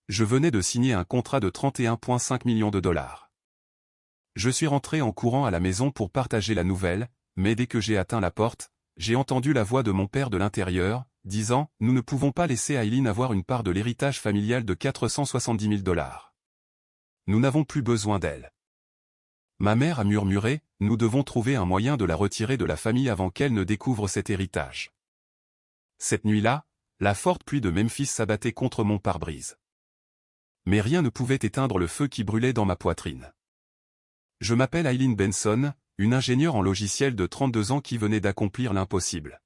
Je venais de signer un contrat de 31,5 millions de dollars. Je suis rentré en courant à la maison pour partager la nouvelle, mais dès que j'ai atteint la porte, j'ai entendu la voix de mon père de l'intérieur, disant « Nous ne pouvons pas laisser Aileen avoir une part de l'héritage familial de 470 000 dollars. Nous n'avons plus besoin d'elle. » Ma mère a murmuré « Nous devons trouver un moyen de la retirer de la famille avant qu'elle ne découvre cet héritage. » Cette nuit-là, la forte pluie de Memphis s'abattait contre mon pare-brise. Mais rien ne pouvait éteindre le feu qui brûlait dans ma poitrine. Je m'appelle Aileen Benson, une ingénieure en logiciel de 32 ans qui venait d'accomplir l'impossible.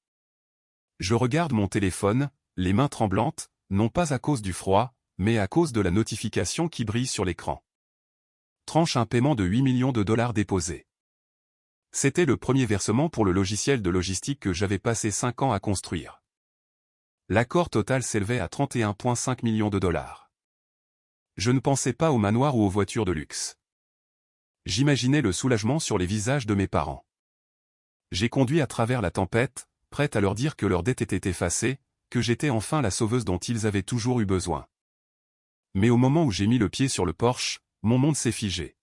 Je regarde mon téléphone, les mains tremblantes, non pas à cause du froid, mais à cause de la notification qui brille sur l'écran. Tranche un paiement de 8 millions de dollars déposé. C'était le premier versement pour le logiciel de logistique que j'avais passé 5 ans à construire. L'accord total s'élevait à 31,5 millions de dollars. Je ne pensais pas au manoir ou aux voitures de luxe. J'imaginais le soulagement sur les visages de mes parents. J'ai conduit à travers la tempête, prête à leur dire que leur dette était effacée, que j'étais enfin la sauveuse dont ils avaient toujours eu besoin. Mais au moment où j'ai mis le pied sur le porche, mon monde s'est figé.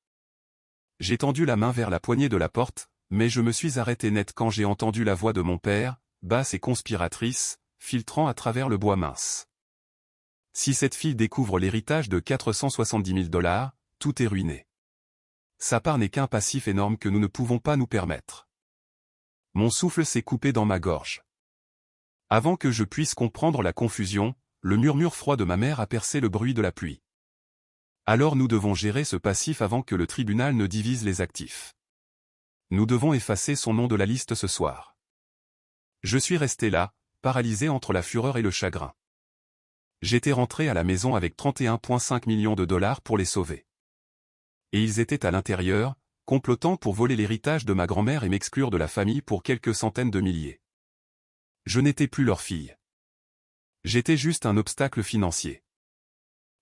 J'ai tendu la main vers la poignée de la porte, mais je me suis arrêté net quand j'ai entendu la voix de mon père, basse et conspiratrice, filtrant à travers le bois mince. Si cette fille découvre l'héritage de 470 000 dollars, tout est ruiné. Sa part n'est qu'un passif énorme que nous ne pouvons pas nous permettre. Mon souffle s'est coupé dans ma gorge. Avant que je puisse comprendre la confusion, le murmure froid de ma mère a percé le bruit de la pluie. Alors nous devons gérer ce passif avant que le tribunal ne divise les actifs. Nous devons effacer son nom de la liste ce soir. Je suis resté là, paralysé entre la fureur et le chagrin. J'étais rentré à la maison avec 31,5 millions de dollars pour les sauver. Et ils étaient à l'intérieur, complotant pour voler l'héritage de ma grand-mère et m'exclure de la famille pour quelques centaines de milliers. Je n'étais plus leur fille. J'étais juste un obstacle financier.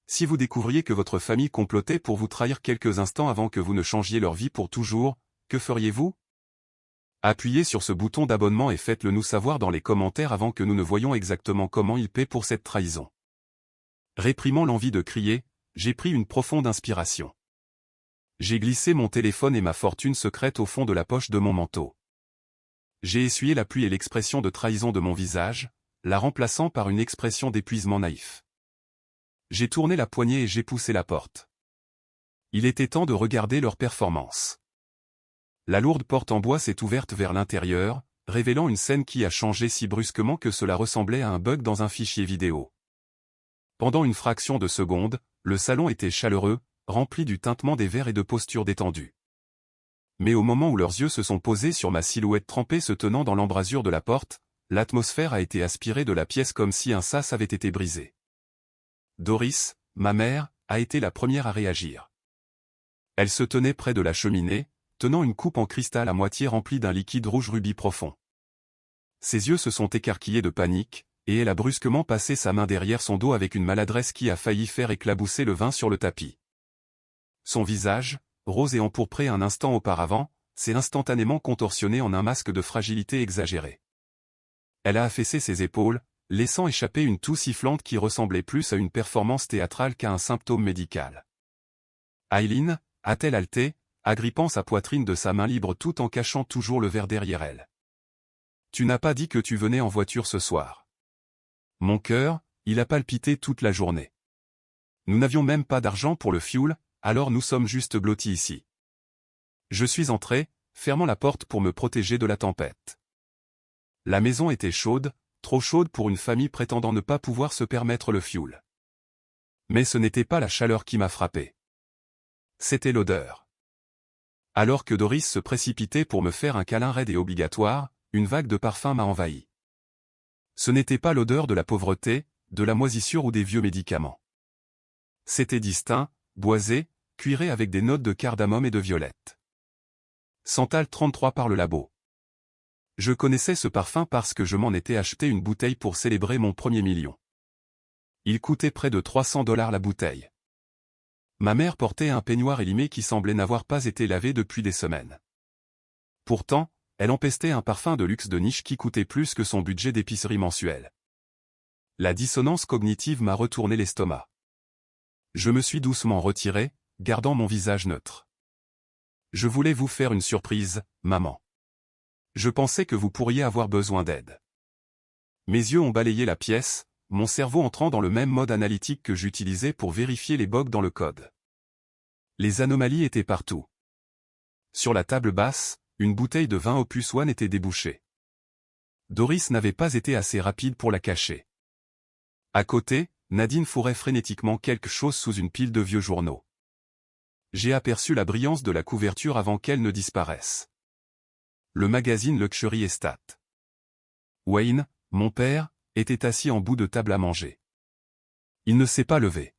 Si vous découvriez que votre famille complotait pour vous trahir quelques instants avant que vous ne changiez leur vie pour toujours, que feriez-vous? Appuyez sur ce bouton d'abonnement et faites-le nous savoir dans les commentaires avant que nous ne voyions exactement comment ils paient pour cette trahison. Réprimant l'envie de crier, j'ai pris une profonde inspiration. J'ai glissé mon téléphone et ma fortune secrète au fond de la poche de mon manteau. J'ai essuyé la pluie et l'expression de trahison de mon visage, la remplaçant par une expression d'épuisement naïf. J'ai tourné la poignée et j'ai poussé la porte. Il était temps de regarder leur performance. La lourde porte en bois s'est ouverte vers l'intérieur, révélant une scène qui a changé si brusquement que cela ressemblait à un bug dans un fichier vidéo. Pendant une fraction de seconde, le salon était chaleureux, rempli du tintement des verres et de postures détendues. Mais au moment où leurs yeux se sont posés sur ma silhouette trempée se tenant dans l'embrasure de la porte, l'atmosphère a été aspirée de la pièce comme si un sas avait été brisé. Doris, ma mère, a été la première à réagir. Elle se tenait près de la cheminée, tenant une coupe en cristal à moitié remplie d'un liquide rouge rubis profond. Ses yeux se sont écarquillés de panique, et elle a brusquement passé sa main derrière son dos avec une maladresse qui a failli faire éclabousser le vin sur le tapis. Son visage, rose et empourpré un instant auparavant, s'est instantanément contorsionné en un masque de fragilité exagérée. Elle a affaissé ses épaules, laissant échapper une toux sifflante qui ressemblait plus à une performance théâtrale qu'à un symptôme médical. Aileen, a-t-elle haleté, agrippant sa poitrine de sa main libre tout en cachant toujours le verre derrière elle. Tu n'as pas dit que tu venais en voiture ce soir. Mon cœur, il a palpité toute la journée. Nous n'avions même pas d'argent pour le fioul, alors nous sommes juste blottis ici. Je suis entré, fermant la porte pour me protéger de la tempête. La maison était chaude, trop chaude pour une famille prétendant ne pas pouvoir se permettre le fioul. Mais ce n'était pas la chaleur qui m'a frappé. C'était l'odeur. Alors que Doris se précipitait pour me faire un câlin raide et obligatoire, une vague de parfum m'a envahi. Ce n'était pas l'odeur de la pauvreté, de la moisissure ou des vieux médicaments. C'était distinct, boisé, cuiré avec des notes de cardamome et de violette. Santal 33 par le labo. Je connaissais ce parfum parce que je m'en étais acheté une bouteille pour célébrer mon premier million. Il coûtait près de 300 $ la bouteille. Ma mère portait un peignoir élimé qui semblait n'avoir pas été lavé depuis des semaines. Pourtant, elle empestait un parfum de luxe de niche qui coûtait plus que son budget d'épicerie mensuel. La dissonance cognitive m'a retourné l'estomac. Je me suis doucement retiré, gardant mon visage neutre. Je voulais vous faire une surprise, maman. Je pensais que vous pourriez avoir besoin d'aide. Mes yeux ont balayé la pièce, mon cerveau entrant dans le même mode analytique que j'utilisais pour vérifier les bugs dans le code. Les anomalies étaient partout. Sur la table basse, une bouteille de vin Opus One était débouchée. Doris n'avait pas été assez rapide pour la cacher. À côté, Nadine fourrait frénétiquement quelque chose sous une pile de vieux journaux. J'ai aperçu la brillance de la couverture avant qu'elle ne disparaisse. Le magazine Luxury Estate. Wayne, mon père, était assis en bout de table à manger. Il ne s'est pas levé.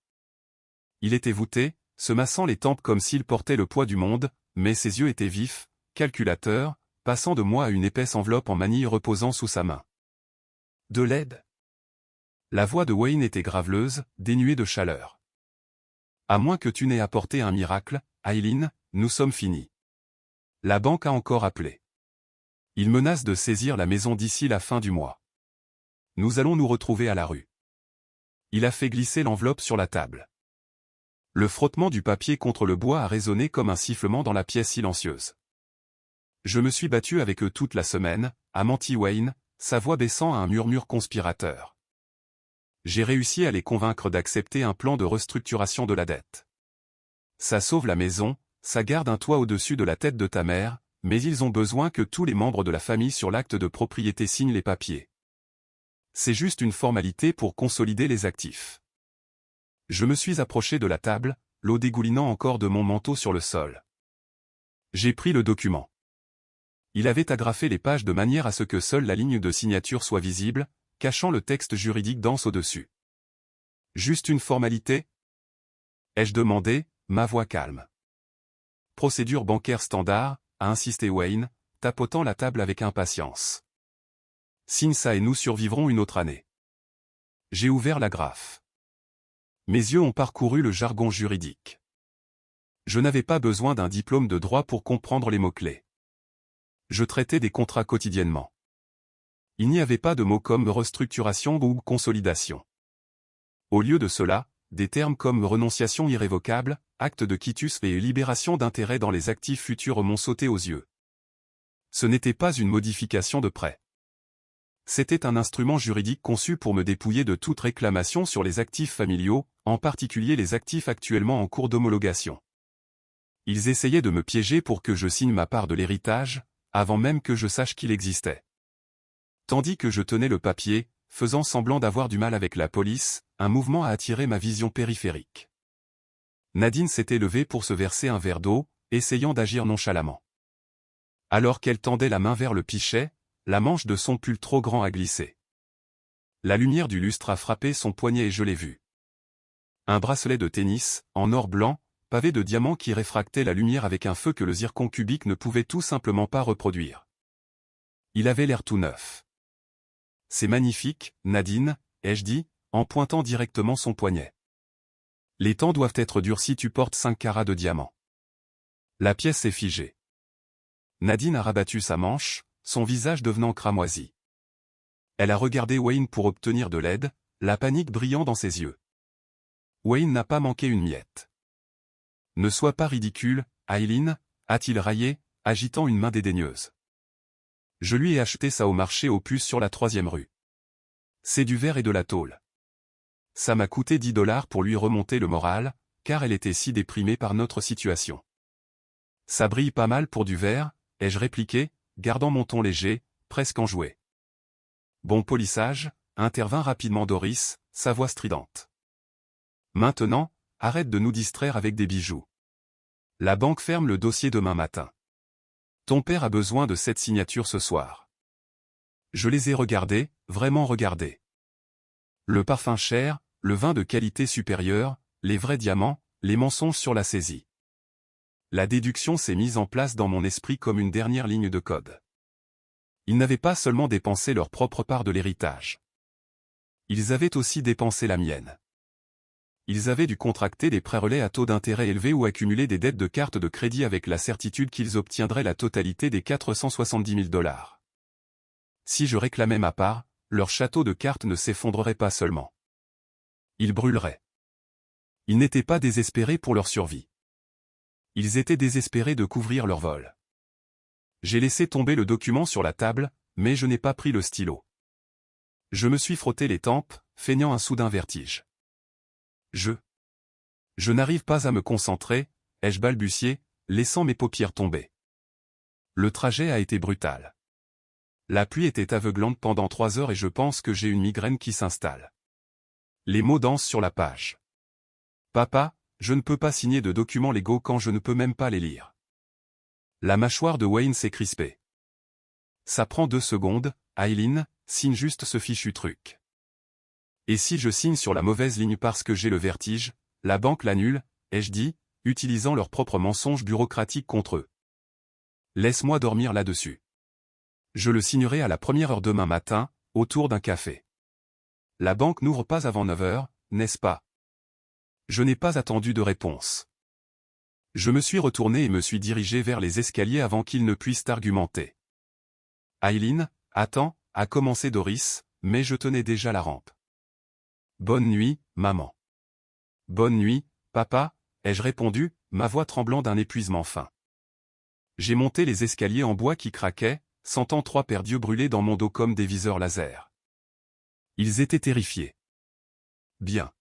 Il était voûté, se massant les tempes comme s'il portait le poids du monde, mais ses yeux étaient vifs, calculateurs, passant de moi à une épaisse enveloppe en manille reposant sous sa main. De l'aide. La voix de Wayne était graveleuse, dénuée de chaleur. À moins que tu n'aies apporté un miracle, Aileen, nous sommes finis. La banque a encore appelé. Il menace de saisir la maison d'ici la fin du mois. Nous allons nous retrouver à la rue. Il a fait glisser l'enveloppe sur la table. Le frottement du papier contre le bois a résonné comme un sifflement dans la pièce silencieuse. Je me suis battu avec eux toute la semaine, a menti Wayne, sa voix baissant à un murmure conspirateur. J'ai réussi à les convaincre d'accepter un plan de restructuration de la dette. Ça sauve la maison, ça garde un toit au-dessus de la tête de ta mère, mais ils ont besoin que tous les membres de la famille sur l'acte de propriété signent les papiers. C'est juste une formalité pour consolider les actifs. Je me suis approché de la table, l'eau dégoulinant encore de mon manteau sur le sol. J'ai pris le document. Il avait agrafé les pages de manière à ce que seule la ligne de signature soit visible, cachant le texte juridique dense au-dessus. Juste une formalité ? Ai-je demandé, ma voix calme. Procédure bancaire standard, a insisté Wayne, tapotant la table avec impatience. Signe ça et nous survivrons une autre année. J'ai ouvert l'agrafe. Mes yeux ont parcouru le jargon juridique. Je n'avais pas besoin d'un diplôme de droit pour comprendre les mots-clés. Je traitais des contrats quotidiennement. Il n'y avait pas de mots comme restructuration ou consolidation. Au lieu de cela, des termes comme renonciation irrévocable, acte de quitus et libération d'intérêts dans les actifs futurs m'ont sauté aux yeux. Ce n'était pas une modification de prêt. C'était un instrument juridique conçu pour me dépouiller de toute réclamation sur les actifs familiaux, en particulier les actifs actuellement en cours d'homologation. Ils essayaient de me piéger pour que je signe ma part de l'héritage, avant même que je sache qu'il existait. Tandis que je tenais le papier, faisant semblant d'avoir du mal avec la police, un mouvement a attiré ma vision périphérique. Nadine s'était levée pour se verser un verre d'eau, essayant d'agir nonchalamment. Alors qu'elle tendait la main vers le pichet, la manche de son pull trop grand a glissé. La lumière du lustre a frappé son poignet et je l'ai vu. Un bracelet de tennis, en or blanc, pavé de diamants qui réfractait la lumière avec un feu que le zircon cubique ne pouvait tout simplement pas reproduire. Il avait l'air tout neuf. C'est magnifique, Nadine, ai-je dit, en pointant directement son poignet. Les temps doivent être durs si tu portes 5 carats de diamants. La pièce est figée. Nadine a rabattu sa manche, son visage devenant cramoisi. Elle a regardé Wayne pour obtenir de l'aide, la panique brillant dans ses yeux. Wayne n'a pas manqué une miette. Ne sois pas ridicule, Aileen, a-t-il raillé, agitant une main dédaigneuse. Je lui ai acheté ça au marché aux puces sur la 3e rue. C'est du verre et de la tôle. Ça m'a coûté 10 $ pour lui remonter le moral, car elle était si déprimée par notre situation. Ça brille pas mal pour du verre, ai-je répliqué, gardant mon ton léger, presque enjoué. Bon polissage, intervint rapidement Doris, sa voix stridente. Maintenant, arrête de nous distraire avec des bijoux. La banque ferme le dossier demain matin. Ton père a besoin de cette signature ce soir. Je les ai regardés, vraiment regardés. Le parfum cher, le vin de qualité supérieure, les vrais diamants, les mensonges sur la saisie. La déduction s'est mise en place dans mon esprit comme une dernière ligne de code. Ils n'avaient pas seulement dépensé leur propre part de l'héritage. Ils avaient aussi dépensé la mienne. Ils avaient dû contracter des prêts relais à taux d'intérêt élevés ou accumuler des dettes de cartes de crédit avec la certitude qu'ils obtiendraient la totalité des 470 000 $. Si je réclamais ma part, leur château de cartes ne s'effondrerait pas seulement. Il brûlerait. Ils n'étaient pas désespérés pour leur survie. Ils étaient désespérés de couvrir leur vol. J'ai laissé tomber le document sur la table, mais je n'ai pas pris le stylo. Je me suis frotté les tempes, feignant un soudain vertige. Je n'arrive pas à me concentrer, ai-je balbutié, laissant mes paupières tomber. Le trajet a été brutal. La pluie était aveuglante pendant 3 heures et je pense que j'ai une migraine qui s'installe. Les mots dansent sur la page. Papa, je ne peux pas signer de documents légaux quand je ne peux même pas les lire. La mâchoire de Wayne s'est crispée. Ça prend 2 secondes, Aileen, signe juste ce fichu truc. Et si je signe sur la mauvaise ligne parce que j'ai le vertige, la banque l'annule, ai-je dit, utilisant leurs propres mensonges bureaucratiques contre eux. Laisse-moi dormir là-dessus. Je le signerai à la première heure demain matin, autour d'un café. La banque n'ouvre pas avant 9 heures, n'est-ce pas? Je n'ai pas attendu de réponse. Je me suis retourné et me suis dirigé vers les escaliers avant qu'ils ne puissent argumenter. Aileen, attends, a commencé Doris, mais je tenais déjà la rampe. Bonne nuit, maman. Bonne nuit, papa, ai-je répondu, ma voix tremblant d'un épuisement fin. J'ai monté les escaliers en bois qui craquaient, sentant 3 paires d'yeux brûler dans mon dos comme des viseurs laser. Ils étaient terrifiés. Bien.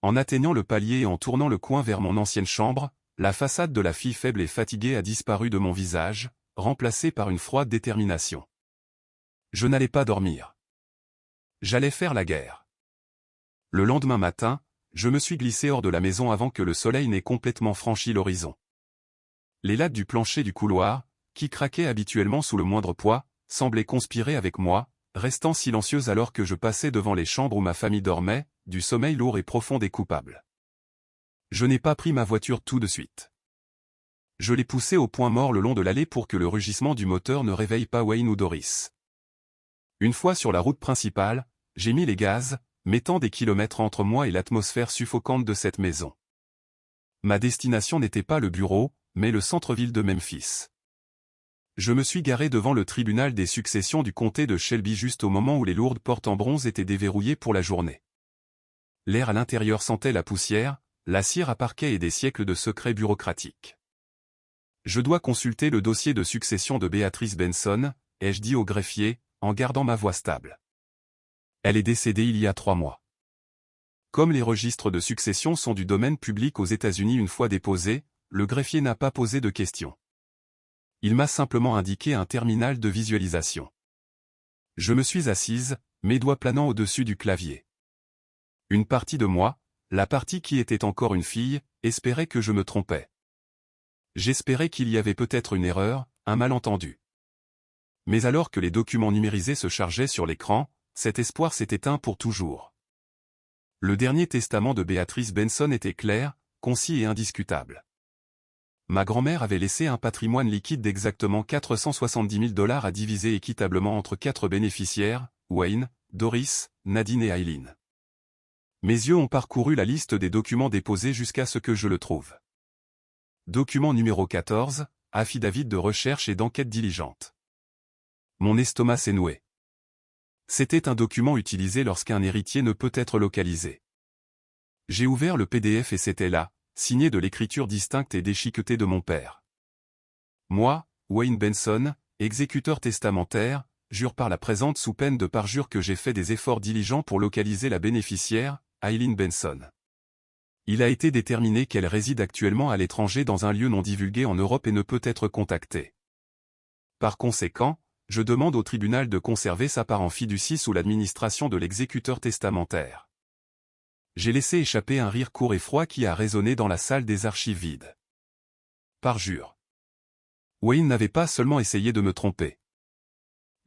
En atteignant le palier et en tournant le coin vers mon ancienne chambre, la façade de la fille faible et fatiguée a disparu de mon visage, remplacée par une froide détermination. Je n'allais pas dormir. J'allais faire la guerre. Le lendemain matin, je me suis glissé hors de la maison avant que le soleil n'ait complètement franchi l'horizon. Les lattes du plancher du couloir, qui craquaient habituellement sous le moindre poids, semblaient conspirer avec moi, restant silencieuses alors que je passais devant les chambres où ma famille dormait, du sommeil lourd et profond des coupables. Je n'ai pas pris ma voiture tout de suite. Je l'ai poussée au point mort le long de l'allée pour que le rugissement du moteur ne réveille pas Wayne ou Doris. Une fois sur la route principale, j'ai mis les gaz, mettant des kilomètres entre moi et l'atmosphère suffocante de cette maison. Ma destination n'était pas le bureau, mais le centre-ville de Memphis. Je me suis garé devant le tribunal des successions du comté de Shelby juste au moment où les lourdes portes en bronze étaient déverrouillées pour la journée. L'air à l'intérieur sentait la poussière, la cire à parquet et des siècles de secrets bureaucratiques. Je dois consulter le dossier de succession de Beatrice Benson, ai-je dit au greffier, en gardant ma voix stable. Elle est décédée il y a 3 mois. Comme les registres de succession sont du domaine public aux États-Unis une fois déposés, le greffier n'a pas posé de questions. Il m'a simplement indiqué un terminal de visualisation. Je me suis assise, mes doigts planant au-dessus du clavier. Une partie de moi, la partie qui était encore une fille, espérait que je me trompais. J'espérais qu'il y avait peut-être une erreur, un malentendu. Mais alors que les documents numérisés se chargeaient sur l'écran, cet espoir s'est éteint pour toujours. Le dernier testament de Beatrice Benson était clair, concis et indiscutable. Ma grand-mère avait laissé un patrimoine liquide d'exactement 470 000 $ à diviser équitablement entre 4 bénéficiaires, Wayne, Doris, Nadine et Aileen. Mes yeux ont parcouru la liste des documents déposés jusqu'à ce que je le trouve. Document numéro 14, affidavit de recherche et d'enquête diligente. Mon estomac s'est noué. C'était un document utilisé lorsqu'un héritier ne peut être localisé. J'ai ouvert le PDF et c'était là, signé de l'écriture distincte et déchiquetée de mon père. Moi, Wayne Benson, exécuteur testamentaire, jure par la présente sous peine de parjure que j'ai fait des efforts diligents pour localiser la bénéficiaire, Aileen Benson. Il a été déterminé qu'elle réside actuellement à l'étranger dans un lieu non divulgué en Europe et ne peut être contactée. Par conséquent, je demande au tribunal de conserver sa part en fiducie sous l'administration de l'exécuteur testamentaire. J'ai laissé échapper un rire court et froid qui a résonné dans la salle des archives vides. Parjure. Wayne n'avait pas seulement essayé de me tromper.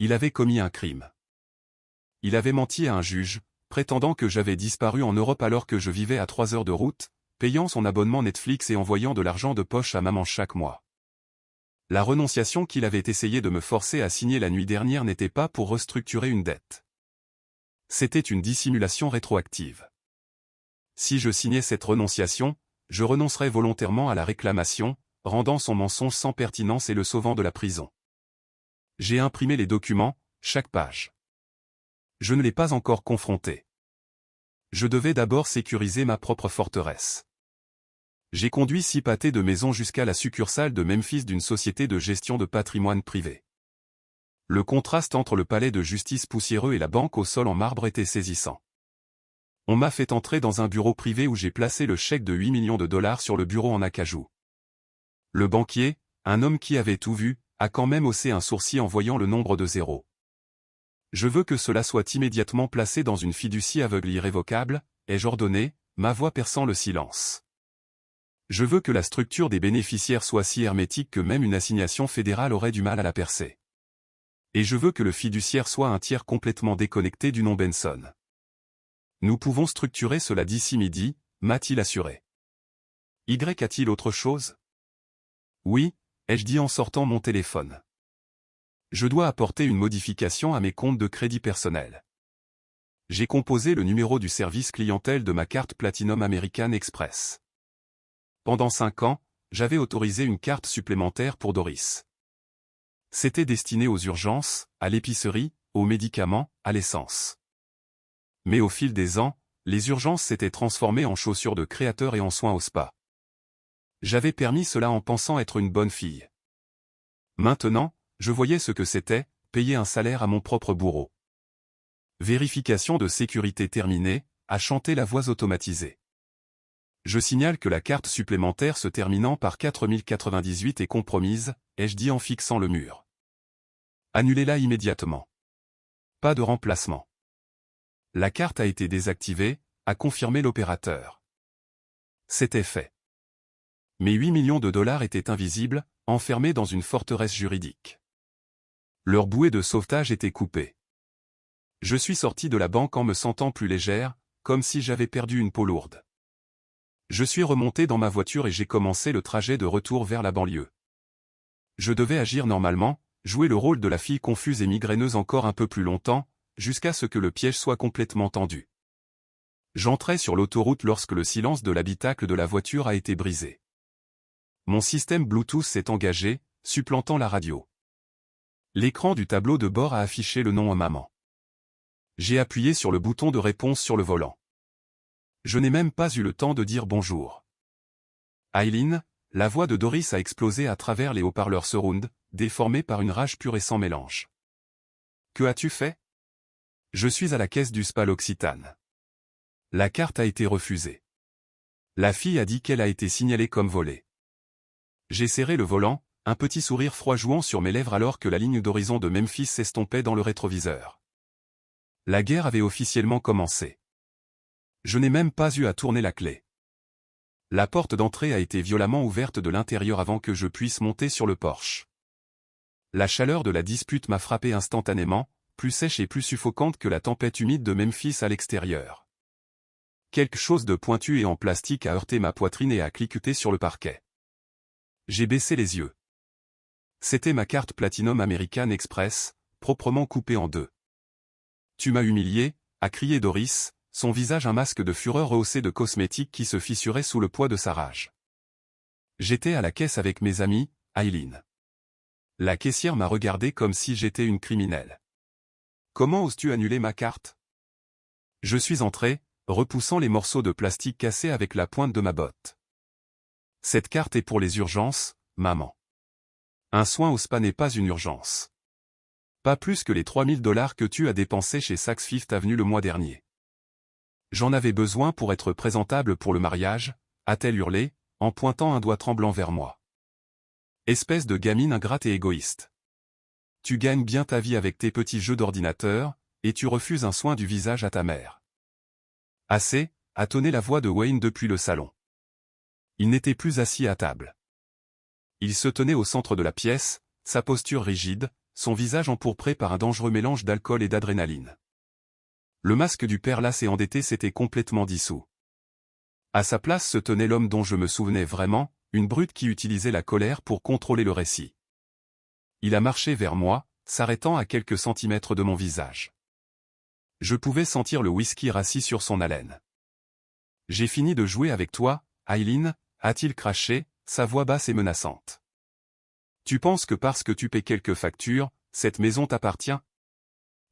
Il avait commis un crime. Il avait menti à un juge, prétendant que j'avais disparu en Europe alors que je vivais à 3 heures de route, payant son abonnement Netflix et envoyant de l'argent de poche à maman chaque mois. La renonciation qu'il avait essayé de me forcer à signer la nuit dernière n'était pas pour restructurer une dette. C'était une dissimulation rétroactive. Si je signais cette renonciation, je renoncerais volontairement à la réclamation, rendant son mensonge sans pertinence et le sauvant de la prison. J'ai imprimé les documents, chaque page. Je ne l'ai pas encore confronté. Je devais d'abord sécuriser ma propre forteresse. J'ai conduit 6 pâtés de maison jusqu'à la succursale de Memphis d'une société de gestion de patrimoine privé. Le contraste entre le palais de justice poussiéreux et la banque au sol en marbre était saisissant. On m'a fait entrer dans un bureau privé où j'ai placé le chèque de 8 millions de dollars sur le bureau en acajou. Le banquier, un homme qui avait tout vu, a quand même haussé un sourcil en voyant le nombre de zéros. Je veux que cela soit immédiatement placé dans une fiducie aveugle irrévocable, ai-je ordonné, ma voix perçant le silence. Je veux que la structure des bénéficiaires soit si hermétique que même une assignation fédérale aurait du mal à la percer. Et je veux que le fiduciaire soit un tiers complètement déconnecté du nom Benson. Nous pouvons structurer cela d'ici midi, m'a-t-il assuré. Y a-t-il autre chose? Oui, ai-je dit en sortant mon téléphone. Je dois apporter une modification à mes comptes de crédit personnel. J'ai composé le numéro du service clientèle de ma carte Platinum American Express. Pendant 5 ans, j'avais autorisé une carte supplémentaire pour Doris. C'était destiné aux urgences, à l'épicerie, aux médicaments, à l'essence. Mais au fil des ans, les urgences s'étaient transformées en chaussures de créateur et en soins au spa. J'avais permis cela en pensant être une bonne fille. Maintenant, je voyais ce que c'était, payer un salaire à mon propre bourreau. Vérification de sécurité terminée, a chanté la voix automatisée. Je signale que la carte supplémentaire se terminant par 4098 est compromise, ai-je dit en fixant le mur. Annulez-la immédiatement. Pas de remplacement. La carte a été désactivée, a confirmé l'opérateur. C'était fait. Mes 8 millions de dollars étaient invisibles, enfermés dans une forteresse juridique. Leur bouée de sauvetage était coupée. Je suis sorti de la banque en me sentant plus légère, comme si j'avais perdu une peau lourde. Je suis remonté dans ma voiture et j'ai commencé le trajet de retour vers la banlieue. Je devais agir normalement, jouer le rôle de la fille confuse et migraineuse encore un peu plus longtemps, jusqu'à ce que le piège soit complètement tendu. J'entrais sur l'autoroute lorsque le silence de l'habitacle de la voiture a été brisé. Mon système Bluetooth s'est engagé, supplantant la radio. L'écran du tableau de bord a affiché le nom à maman. J'ai appuyé sur le bouton de réponse sur le volant. Je n'ai même pas eu le temps de dire bonjour. Eileen, la voix de Doris a explosé à travers les haut-parleurs surround, déformés par une rage pure et sans mélange. Que as-tu fait? Je suis à la caisse du spa L'Occitane. La carte a été refusée. La fille a dit qu'elle a été signalée comme volée. J'ai serré le volant, un petit sourire froid jouant sur mes lèvres alors que la ligne d'horizon de Memphis s'estompait dans le rétroviseur. La guerre avait officiellement commencé. Je n'ai même pas eu à tourner la clé. La porte d'entrée a été violemment ouverte de l'intérieur avant que je puisse monter sur le porche. La chaleur de la dispute m'a frappé instantanément, plus sèche et plus suffocante que la tempête humide de Memphis à l'extérieur. Quelque chose de pointu et en plastique a heurté ma poitrine et a cliqueté sur le parquet. J'ai baissé les yeux. C'était ma carte Platinum American Express, proprement coupée en deux. Tu m'as humilié, a crié Doris, son visage un masque de fureur rehaussé de cosmétiques qui se fissurait sous le poids de sa rage. J'étais à la caisse avec mes amis, Eileen. La caissière m'a regardé comme si j'étais une criminelle. Comment oses-tu annuler ma carte? Je suis entré, repoussant les morceaux de plastique cassés avec la pointe de ma botte. Cette carte est pour les urgences, maman. Un soin au spa n'est pas une urgence. Pas plus que les 3000 dollars que tu as dépensés chez Saks Fifth Avenue le mois dernier. J'en avais besoin pour être présentable pour le mariage, a-t-elle hurlé, en pointant un doigt tremblant vers moi. Espèce de gamine ingrate et égoïste. Tu gagnes bien ta vie avec tes petits jeux d'ordinateur, et tu refuses un soin du visage à ta mère. Assez, a tonné la voix de Wayne depuis le salon. Il n'était plus assis à table. Il se tenait au centre de la pièce, sa posture rigide, son visage empourpré par un dangereux mélange d'alcool et d'adrénaline. Le masque du père las et endetté s'était complètement dissous. À sa place se tenait l'homme dont je me souvenais vraiment, une brute qui utilisait la colère pour contrôler le récit. Il a marché vers moi, s'arrêtant à quelques centimètres de mon visage. Je pouvais sentir le whisky rassis sur son haleine. « J'ai fini de jouer avec toi, Eileen », a-t-il craché, sa voix basse et menaçante. « Tu penses que parce que tu paies quelques factures, cette maison t'appartient?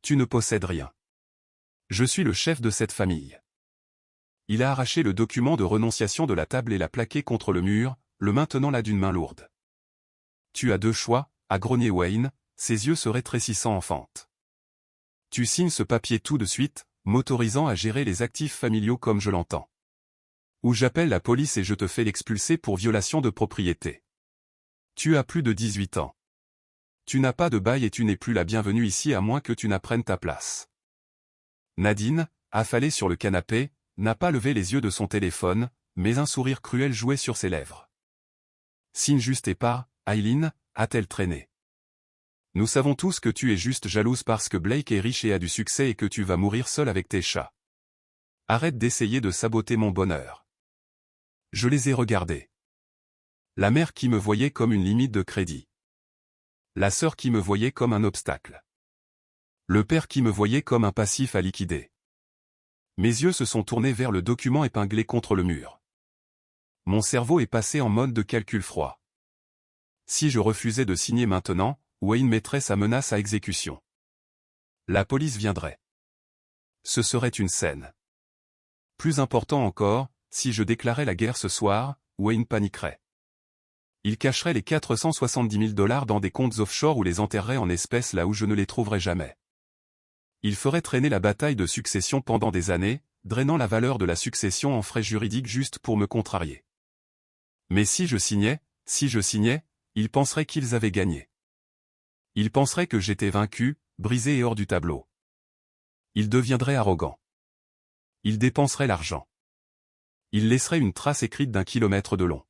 Tu ne possèdes rien. Je suis le chef de cette famille. Il a arraché le document de renonciation de la table et l'a plaqué contre le mur, le maintenant là d'une main lourde. Tu as deux choix, a grogné Wayne, ses yeux se rétrécissant en fente. Tu signes ce papier tout de suite, m'autorisant à gérer les actifs familiaux comme je l'entends. Ou j'appelle la police et je te fais l'expulser pour violation de propriété. Tu as plus de 18 ans. Tu n'as pas de bail et tu n'es plus la bienvenue ici à moins que tu n'apprennes ta place. Nadine, affalée sur le canapé, n'a pas levé les yeux de son téléphone, mais un sourire cruel jouait sur ses lèvres. Signe juste et pas, Aileen, a-t-elle traîné. Nous savons tous que tu es juste jalouse parce que Blake est riche et a du succès et que tu vas mourir seule avec tes chats. Arrête d'essayer de saboter mon bonheur. Je les ai regardés. La mère qui me voyait comme une limite de crédit. La sœur qui me voyait comme un obstacle. Le père qui me voyait comme un passif à liquider. Mes yeux se sont tournés vers le document épinglé contre le mur. Mon cerveau est passé en mode de calcul froid. Si je refusais de signer maintenant, Wayne mettrait sa menace à exécution. La police viendrait. Ce serait une scène. Plus important encore, si je déclarais la guerre ce soir, Wayne paniquerait. Il cacherait les 470 000 $ dans des comptes offshore ou les enterrerait en espèces là où je ne les trouverais jamais. Il ferait traîner la bataille de succession pendant des années, drainant la valeur de la succession en frais juridiques juste pour me contrarier. Mais si je signais, ils penseraient qu'ils avaient gagné. Ils penseraient que j'étais vaincu, brisé et hors du tableau. Ils deviendraient arrogants. Ils dépenseraient l'argent. Ils laisseraient une trace écrite d'1 kilomètre de long.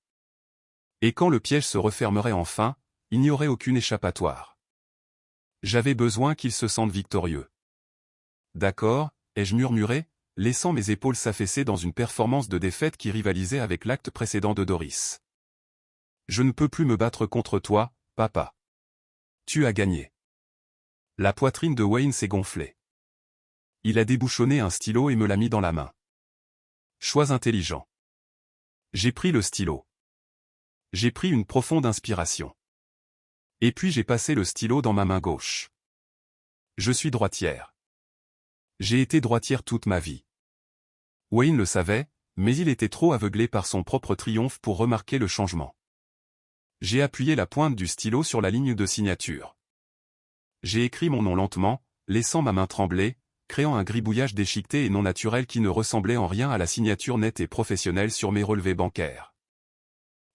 Et quand le piège se refermerait enfin, il n'y aurait aucune échappatoire. J'avais besoin qu'ils se sentent victorieux. D'accord, ai-je murmuré, laissant mes épaules s'affaisser dans une performance de défaite qui rivalisait avec l'acte précédent de Doris. Je ne peux plus me battre contre toi, papa. Tu as gagné. La poitrine de Wayne s'est gonflée. Il a débouchonné un stylo et me l'a mis dans la main. Choix intelligent. J'ai pris le stylo. J'ai pris une profonde inspiration. Et puis j'ai passé le stylo dans ma main gauche. Je suis droitière. J'ai été droitière toute ma vie. Wayne le savait, mais il était trop aveuglé par son propre triomphe pour remarquer le changement. J'ai appuyé la pointe du stylo sur la ligne de signature. J'ai écrit mon nom lentement, laissant ma main trembler, créant un gribouillage déchiqueté et non naturel qui ne ressemblait en rien à la signature nette et professionnelle sur mes relevés bancaires.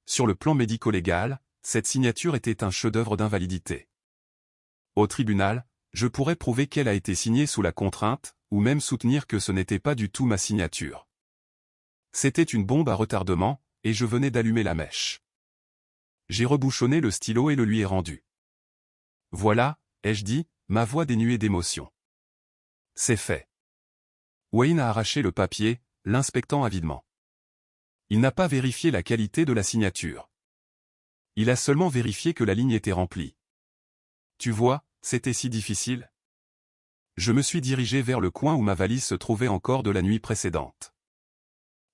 Sur le plan médico-légal, cette signature était un chef-d'œuvre d'invalidité. Au tribunal, je pourrais prouver qu'elle a été signée sous la contrainte, ou même soutenir que ce n'était pas du tout ma signature. C'était une bombe à retardement, et je venais d'allumer la mèche. J'ai rebouchonné le stylo et le lui ai rendu. Voilà, ai-je dit, ma voix dénuée d'émotion. C'est fait. Wayne a arraché le papier, l'inspectant avidement. Il n'a pas vérifié la qualité de la signature. Il a seulement vérifié que la ligne était remplie. Tu vois, c'était si difficile. Je me suis dirigé vers le coin où ma valise se trouvait encore de la nuit précédente.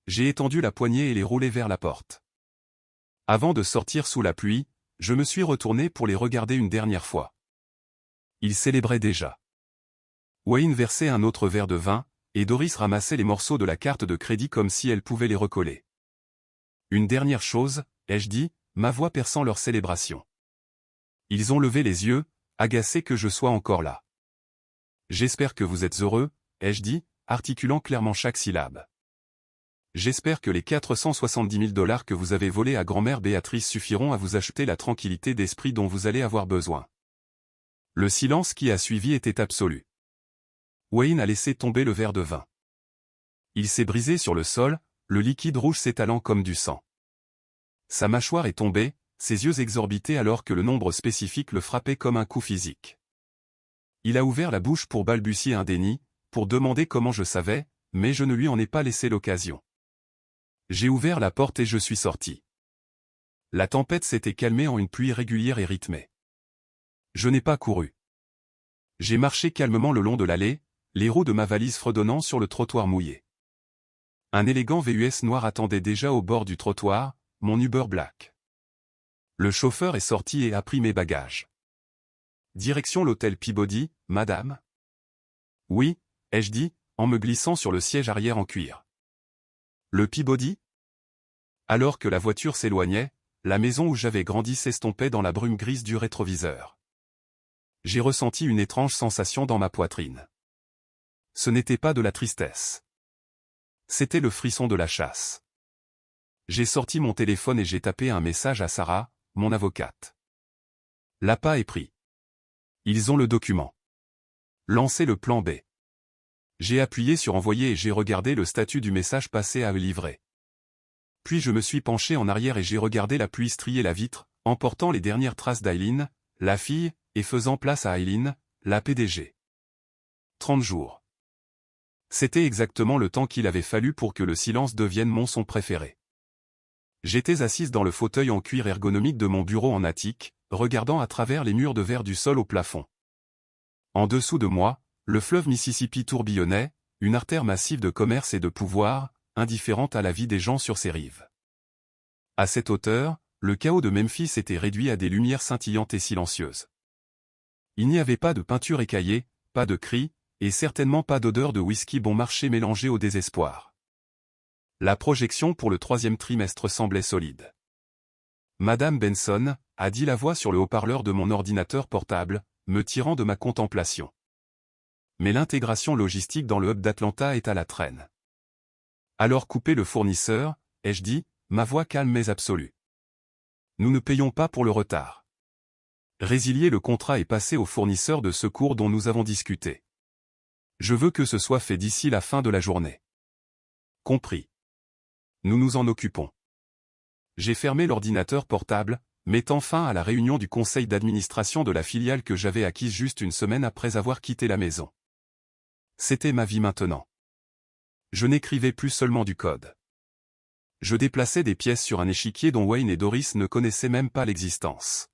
J'ai étendu la poignée et les roulé vers la porte. Avant de sortir sous la pluie, je me suis retourné pour les regarder une dernière fois. Ils célébraient déjà. Wayne versait un autre verre de vin, et Doris ramassait les morceaux de la carte de crédit comme si elle pouvait les recoller. Une dernière chose, ai-je dit, ma voix perçant leur célébration. Ils ont levé les yeux, agacés que je sois encore là. J'espère que vous êtes heureux, ai-je dit, articulant clairement chaque syllabe. J'espère que les 470 000 $ que vous avez volés à grand-mère Béatrice suffiront à vous acheter la tranquillité d'esprit dont vous allez avoir besoin. Le silence qui a suivi était absolu. Wayne a laissé tomber le verre de vin. Il s'est brisé sur le sol, le liquide rouge s'étalant comme du sang. Sa mâchoire est tombée, ses yeux exorbités alors que le nombre spécifique le frappait comme un coup physique. Il a ouvert la bouche pour balbutier un déni, pour demander comment je savais, mais je ne lui en ai pas laissé l'occasion. J'ai ouvert la porte et je suis sorti. La tempête s'était calmée en une pluie régulière et rythmée. Je n'ai pas couru. J'ai marché calmement le long de l'allée, les roues de ma valise fredonnant sur le trottoir mouillé. Un élégant VUS noir attendait déjà au bord du trottoir, mon Uber Black. Le chauffeur est sorti et a pris mes bagages. Direction l'hôtel Peabody, madame? Oui, ai-je dit, en me glissant sur le siège arrière en cuir. Le Peabody? Alors que la voiture s'éloignait, la maison où j'avais grandi s'estompait dans la brume grise du rétroviseur. J'ai ressenti une étrange sensation dans ma poitrine. Ce n'était pas de la tristesse. C'était le frisson de la chasse. J'ai sorti mon téléphone et j'ai tapé un message à Sarah, mon avocate. L'appât est pris. Ils ont le document. Lancez le plan B. J'ai appuyé sur envoyer et j'ai regardé le statut du message passé à eux livrer. Puis je me suis penché en arrière et j'ai regardé la pluie strier la vitre, emportant les dernières traces d'Aileen, la fille, et faisant place à Aileen, la PDG. 30 jours. C'était exactement le temps qu'il avait fallu pour que le silence devienne mon son préféré. J'étais assise dans le fauteuil en cuir ergonomique de mon bureau en attique, regardant à travers les murs de verre du sol au plafond. En dessous de moi, le fleuve Mississippi tourbillonnait, une artère massive de commerce et de pouvoir, indifférente à la vie des gens sur ses rives. À cette hauteur, le chaos de Memphis était réduit à des lumières scintillantes et silencieuses. Il n'y avait pas de peinture écaillée, pas de cris, et certainement pas d'odeur de whisky bon marché mélangée au désespoir. La projection pour le 3e trimestre semblait solide. Madame Benson, a dit la voix sur le haut-parleur de mon ordinateur portable, me tirant de ma contemplation. Mais l'intégration logistique dans le hub d'Atlanta est à la traîne. Alors coupez le fournisseur, ai-je dit, ma voix calme mais absolue. Nous ne payons pas pour le retard. Résilier le contrat et passer au fournisseur de secours dont nous avons discuté. Je veux que ce soit fait d'ici la fin de la journée. Compris. Nous nous en occupons. J'ai fermé l'ordinateur portable, mettant fin à la réunion du conseil d'administration de la filiale que j'avais acquise juste une semaine après avoir quitté la maison. C'était ma vie maintenant. Je n'écrivais plus seulement du code. Je déplaçais des pièces sur un échiquier dont Wayne et Doris ne connaissaient même pas l'existence.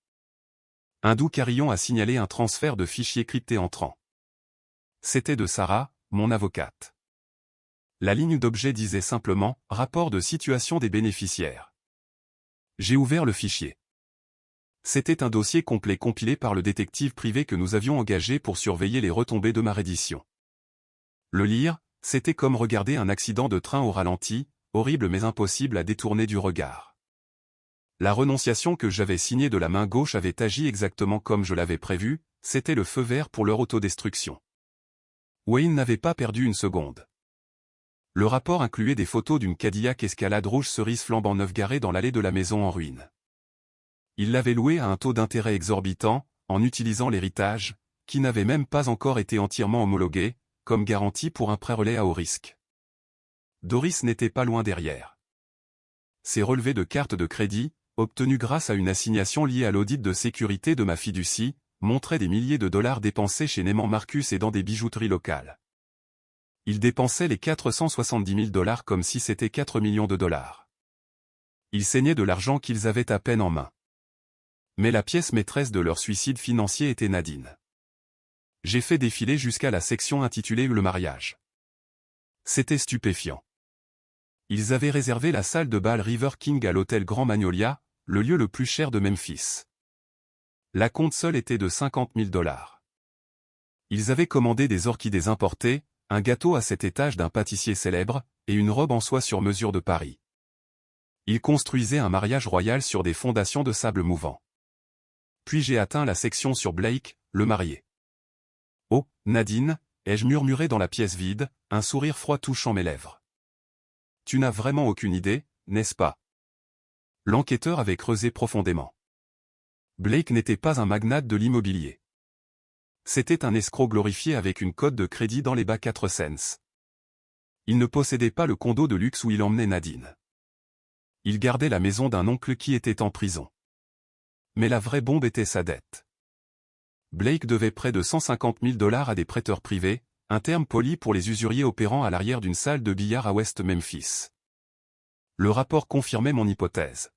Un doux carillon a signalé un transfert de fichiers cryptés entrant. C'était de Sarah, mon avocate. La ligne d'objet disait simplement « Rapport de situation des bénéficiaires ». J'ai ouvert le fichier. C'était un dossier complet compilé par le détective privé que nous avions engagé pour surveiller les retombées de ma reddition. Le lire, c'était comme regarder un accident de train au ralenti, horrible mais impossible à détourner du regard. La renonciation que j'avais signée de la main gauche avait agi exactement comme je l'avais prévu, c'était le feu vert pour leur autodestruction. Wayne n'avait pas perdu une seconde. Le rapport incluait des photos d'une Cadillac Escalade rouge cerise flambant neuve garée dans l'allée de la maison en ruine. Il l'avait louée à un taux d'intérêt exorbitant, en utilisant l'héritage, qui n'avait même pas encore été entièrement homologué, comme garantie pour un prêt relais à haut risque. Doris n'était pas loin derrière. Ses relevés de carte de crédit, obtenus grâce à une assignation liée à l'audit de sécurité de ma fiducie, montraient des milliers de dollars dépensés chez Neiman Marcus et dans des bijouteries locales. Ils dépensaient les 470 000 dollars comme si c'était 4 millions de dollars. Ils saignaient de l'argent qu'ils avaient à peine en main. Mais la pièce maîtresse de leur suicide financier était Nadine. J'ai fait défiler jusqu'à la section intitulée « Le mariage ». C'était stupéfiant. Ils avaient réservé la salle de bal River King à l'hôtel Grand Magnolia, le lieu le plus cher de Memphis. La compte seule était de 50 000 dollars. Ils avaient commandé des orchidées importées, un gâteau à 7 étages d'un pâtissier célèbre, et une robe en soie sur mesure de Paris. Ils construisaient un mariage royal sur des fondations de sable mouvant. Puis j'ai atteint la section sur Blake, le marié. « Oh, Nadine » ai-je murmuré dans la pièce vide, un sourire froid touchant mes lèvres. « Tu n'as vraiment aucune idée, n'est-ce pas » L'enquêteur avait creusé profondément. Blake n'était pas un magnate de l'immobilier. C'était un escroc glorifié avec une cote de crédit dans les bas 4 cents. Il ne possédait pas le condo de luxe où il emmenait Nadine. Il gardait la maison d'un oncle qui était en prison. Mais la vraie bombe était sa dette. Blake devait près de 150 000 dollars à des prêteurs privés, un terme poli pour les usuriers opérant à l'arrière d'une salle de billard à West Memphis. Le rapport confirmait mon hypothèse.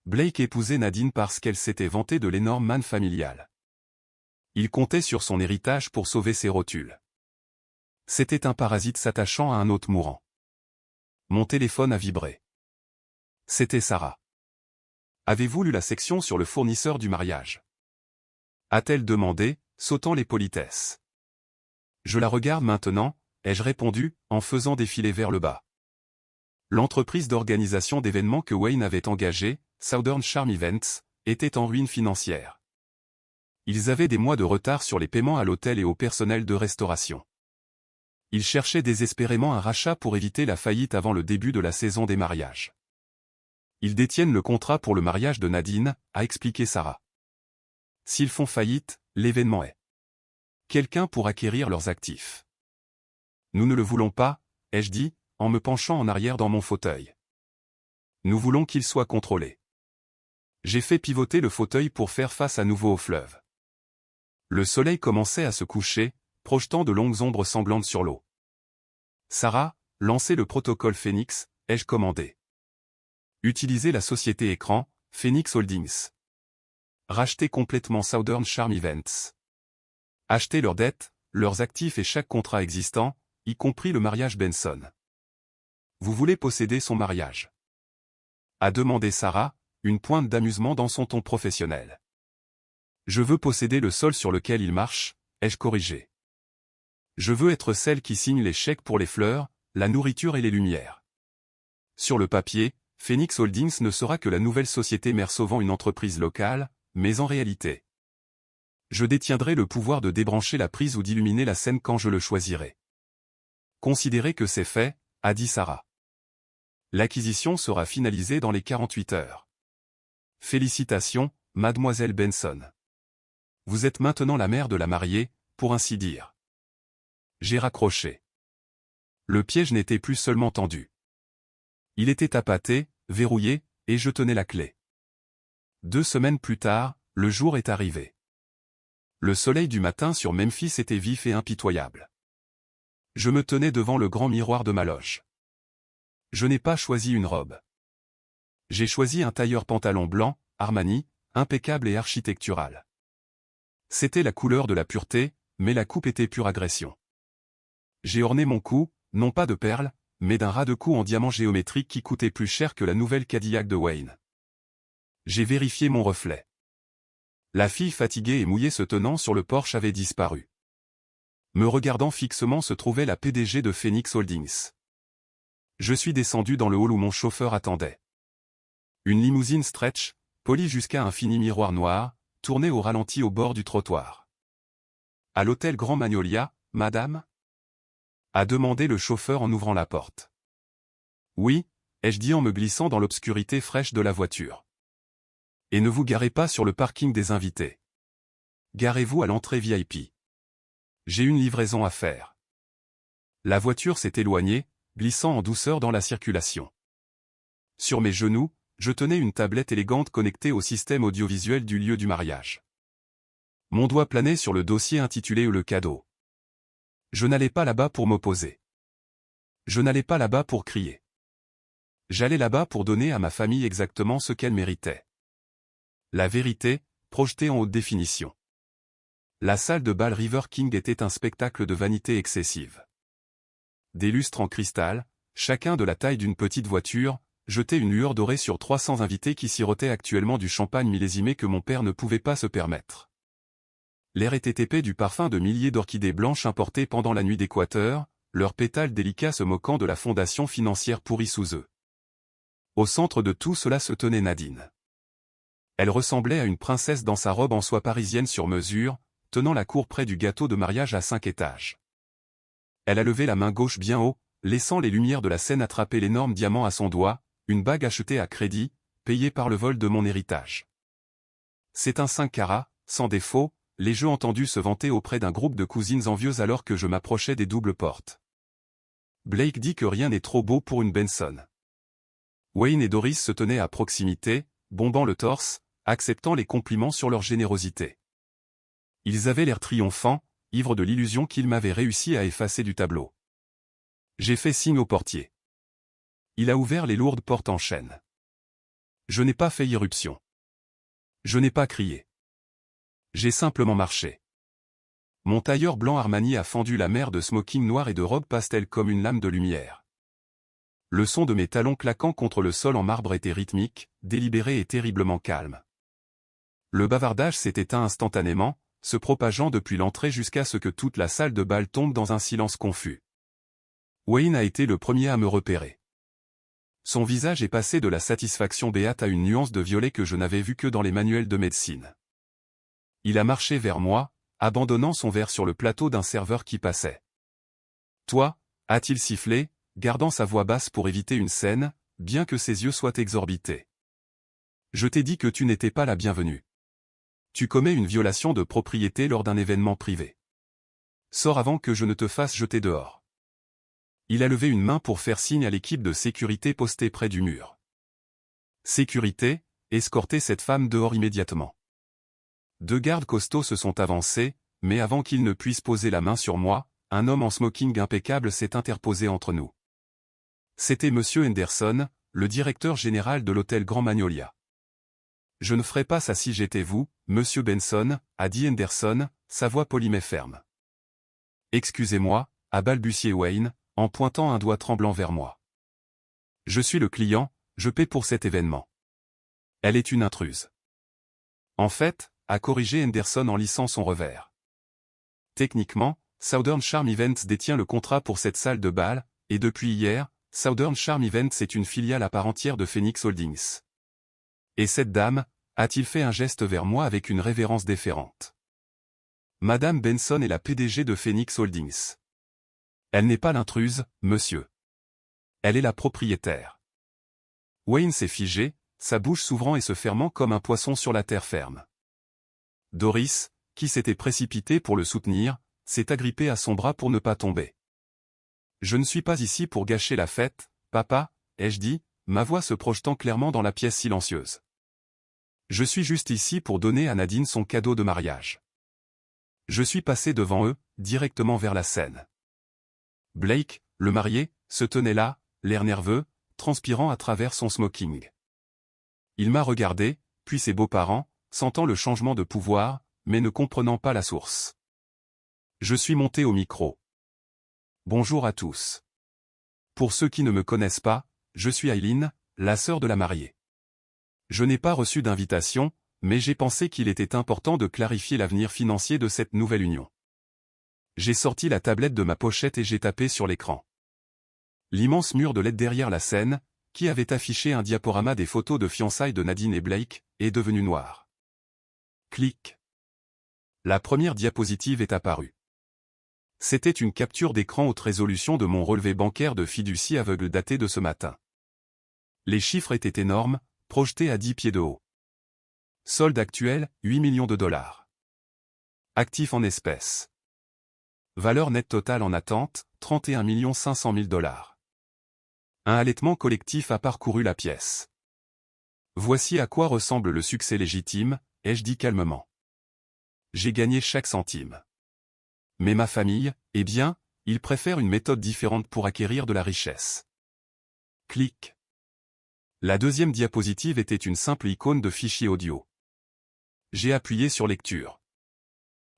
Blake épousait Nadine parce qu'elle s'était vantée de l'énorme manne familiale. Il comptait sur son héritage pour sauver ses rotules. C'était un parasite s'attachant à un hôte mourant. Mon téléphone a vibré. C'était Sarah. Avez-vous lu la section sur le fournisseur du mariage ? A-t-elle demandé, sautant les politesses. Je la regarde maintenant, ai-je répondu, en faisant défiler vers le bas. L'entreprise d'organisation d'événements que Wayne avait engagée, Southern Charm Events, était en ruine financière. Ils avaient des mois de retard sur les paiements à l'hôtel et au personnel de restauration. Ils cherchaient désespérément un rachat pour éviter la faillite avant le début de la saison des mariages. Ils détiennent le contrat pour le mariage de Nadine, a expliqué Sarah. S'ils font faillite, l'événement est quelqu'un pour acquérir leurs actifs. Nous ne le voulons pas, ai-je dit, en me penchant en arrière dans mon fauteuil. Nous voulons qu'il soit contrôlé. J'ai fait pivoter le fauteuil pour faire face à nouveau au fleuve. Le soleil commençait à se coucher, projetant de longues ombres sanglantes sur l'eau. Sarah, lancez le protocole Phoenix, ai-je commandé. Utilisez la société écran, Phoenix Holdings. Rachetez complètement Southern Charm Events. Achetez leurs dettes, leurs actifs et chaque contrat existant, y compris le mariage Benson. Vous voulez posséder son mariage? A demandé Sarah, une pointe d'amusement dans son ton professionnel. Je veux posséder le sol sur lequel il marche, ai-je corrigé. Je veux être celle qui signe les chèques pour les fleurs, la nourriture et les lumières. Sur le papier, Phoenix Holdings ne sera que la nouvelle société mère sauvant une entreprise locale, mais en réalité, je détiendrai le pouvoir de débrancher la prise ou d'illuminer la scène quand je le choisirai. Considérez que c'est fait, a dit Sarah. L'acquisition sera finalisée dans les 48 heures. Félicitations, mademoiselle Benson. Vous êtes maintenant la mère de la mariée, pour ainsi dire. J'ai raccroché. Le piège n'était plus seulement tendu. Il était appâté, verrouillé, et je tenais la clé. 2 semaines plus tard, le jour est arrivé. Le soleil du matin sur Memphis était vif et impitoyable. Je me tenais devant le grand miroir de ma loge. Je n'ai pas choisi une robe. J'ai choisi un tailleur pantalon blanc, Armani, impeccable et architectural. C'était la couleur de la pureté, mais la coupe était pure agression. J'ai orné mon cou, non pas de perles, mais d'un ras de cou en diamant géométrique qui coûtait plus cher que la nouvelle Cadillac de Wayne. J'ai vérifié mon reflet. La fille fatiguée et mouillée se tenant sur le porche avait disparu. Me regardant fixement se trouvait la PDG de Phoenix Holdings. Je suis descendu dans le hall où mon chauffeur attendait. Une limousine stretch, polie jusqu'à un fini miroir noir, tournait au ralenti au bord du trottoir. À l'hôtel Grand Magnolia, madame? A demandé le chauffeur en ouvrant la porte. Oui, ai-je dit en me glissant dans l'obscurité fraîche de la voiture. Et ne vous garez pas sur le parking des invités. Garez-vous à l'entrée VIP. J'ai une livraison à faire. La voiture s'est éloignée, glissant en douceur dans la circulation. Sur mes genoux, je tenais une tablette élégante connectée au système audiovisuel du lieu du mariage. Mon doigt planait sur le dossier intitulé « Le cadeau ». Je n'allais pas là-bas pour m'opposer. Je n'allais pas là-bas pour crier. J'allais là-bas pour donner à ma famille exactement ce qu'elle méritait. La vérité, projetée en haute définition. La salle de bal River King était un spectacle de vanité excessive. Des lustres en cristal, chacun de la taille d'une petite voiture, jetaient une lueur dorée sur 300 invités qui sirotaient actuellement du champagne millésimé que mon père ne pouvait pas se permettre. L'air était épais du parfum de milliers d'orchidées blanches importées pendant la nuit d'Équateur, leurs pétales délicats se moquant de la fondation financière pourrie sous eux. Au centre de tout cela se tenait Nadine. Elle ressemblait à une princesse dans sa robe en soie parisienne sur mesure, tenant la cour près du gâteau de mariage à 5 étages. Elle a levé la main gauche bien haut, laissant les lumières de la scène attraper l'énorme diamant à son doigt, une bague achetée à crédit, payée par le vol de mon héritage. C'est un 5 carats, sans défaut, les jeux entendus se vanter auprès d'un groupe de cousines envieuses alors que je m'approchais des doubles portes. Blake dit que rien n'est trop beau pour une Benson. Wayne et Doris se tenaient à proximité, bombant le torse, acceptant les compliments sur leur générosité. Ils avaient l'air triomphants, ivres de l'illusion qu'ils m'avaient réussi à effacer du tableau. J'ai fait signe au portier. Il a ouvert les lourdes portes en chêne. Je n'ai pas fait irruption. Je n'ai pas crié. J'ai simplement marché. Mon tailleur blanc Armani a fendu la mer de smoking noir et de robe pastel comme une lame de lumière. Le son de mes talons claquant contre le sol en marbre était rythmique, délibéré et terriblement calme. Le bavardage s'est éteint instantanément, se propageant depuis l'entrée jusqu'à ce que toute la salle de bal tombe dans un silence confus. Wayne a été le premier à me repérer. Son visage est passé de la satisfaction béate à une nuance de violet que je n'avais vue que dans les manuels de médecine. Il a marché vers moi, abandonnant son verre sur le plateau d'un serveur qui passait. « Toi » a-t-il sifflé, gardant sa voix basse pour éviter une scène, bien que ses yeux soient exorbités. « Je t'ai dit que tu n'étais pas la bienvenue. Tu commets une violation de propriété lors d'un événement privé. Sors avant que je ne te fasse jeter dehors. » Il a levé une main pour faire signe à l'équipe de sécurité postée près du mur. Sécurité, escortez cette femme dehors immédiatement. 2 gardes costauds se sont avancés, mais avant qu'ils ne puissent poser la main sur moi, un homme en smoking impeccable s'est interposé entre nous. C'était Monsieur Henderson, le directeur général de l'hôtel Grand Magnolia. « Je ne ferais pas ça si j'étais vous, Monsieur Benson, » a dit Henderson, sa voix polie mais ferme. « Excusez-moi » a balbutié Wayne, en pointant un doigt tremblant vers moi. « Je suis le client, je paie pour cet événement. Elle est une intruse. » En fait, a corrigé Henderson en lissant son revers. Techniquement, Southern Charm Events détient le contrat pour cette salle de bal, et depuis hier, Southern Charm Events est une filiale à part entière de Phoenix Holdings. Et cette dame, a-t-il fait un geste vers moi avec une révérence déférente. Madame Benson est la PDG de Phoenix Holdings. Elle n'est pas l'intruse, monsieur. Elle est la propriétaire. Wayne s'est figé, sa bouche s'ouvrant et se fermant comme un poisson sur la terre ferme. Doris, qui s'était précipitée pour le soutenir, s'est agrippée à son bras pour ne pas tomber. « Je ne suis pas ici pour gâcher la fête, papa, » ai-je dit, ma voix se projetant clairement dans la pièce silencieuse. « Je suis juste ici pour donner à Nadine son cadeau de mariage. » Je suis passé devant eux, directement vers la scène. Blake, le marié, se tenait là, l'air nerveux, transpirant à travers son smoking. Il m'a regardé, puis ses beaux-parents, sentant le changement de pouvoir, mais ne comprenant pas la source. Je suis monté au micro. Bonjour à tous. Pour ceux qui ne me connaissent pas, je suis Eileen, la sœur de la mariée. Je n'ai pas reçu d'invitation, mais j'ai pensé qu'il était important de clarifier l'avenir financier de cette nouvelle union. J'ai sorti la tablette de ma pochette et j'ai tapé sur l'écran. L'immense mur de LED derrière la scène, qui avait affiché un diaporama des photos de fiançailles de Nadine et Blake, est devenu noir. Clic. La première diapositive est apparue. C'était une capture d'écran haute résolution de mon relevé bancaire de fiducie aveugle daté de ce matin. Les chiffres étaient énormes, projetés à 10 pieds de haut. Solde actuel, 8 millions de dollars. Actifs en espèces. Valeur nette totale en attente, 31 500 000 dollars. Un halètement collectif a parcouru la pièce. Voici à quoi ressemble le succès légitime, ai-je dit calmement. J'ai gagné chaque centime. Mais ma famille, eh bien, ils préfèrent une méthode différente pour acquérir de la richesse. Clic. La deuxième diapositive était une simple icône de fichier audio. J'ai appuyé sur lecture.